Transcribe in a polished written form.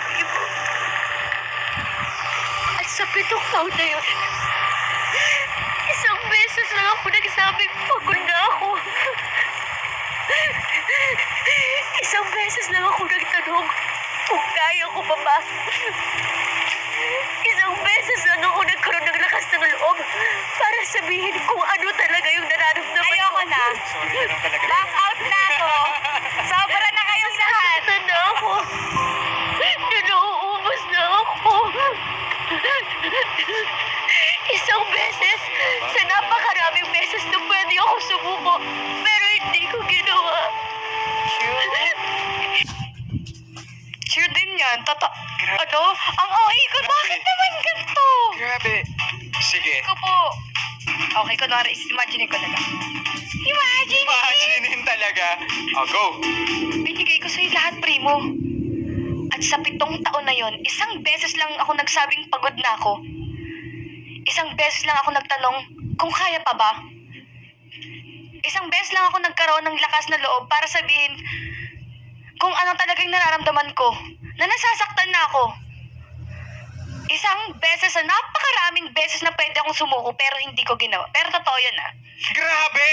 primo. At sa 7 taon na yun, isang beses lang ako nagsabing pagod na ako. Isang beses lang ako nagtanong kung kaya ko pa ba. Isang beses lang ako nagkaroon ng lakas ng loob para sabihin kung ano talaga yung nararamdaman ko. Ayoko na. Sorry na lang talaga. Back out na ako. Sobra na kayong lahat. Nasaktan na ako. Nauubos na ako. Isang beses sa napakaraming beses na pwede ako sumuko, pero hindi ko ginawa. Sure din yan. Ano? Ang OA ko. Bakit naman ganito? Grabe. Sige. Ko po. Okay, kunwari, imagine ko na lang. Imagine! Imaginin talaga. Oh, go. Binigay ko sa'yo lahat, primo. At sa 7 taon na yon, isang beses lang ako nagsabing pagod na ako. Isang beses lang ako nagtanong kung kaya pa ba. Isang beses lang ako nagkaroon ng lakas na loob para sabihin kung ano talagang nararamdaman ko, na nasasaktan na ako. Isang beses sa napakaraming beses na pwede akong sumuko pero hindi ko ginawa. Pero totoo yun, ah. Grabe!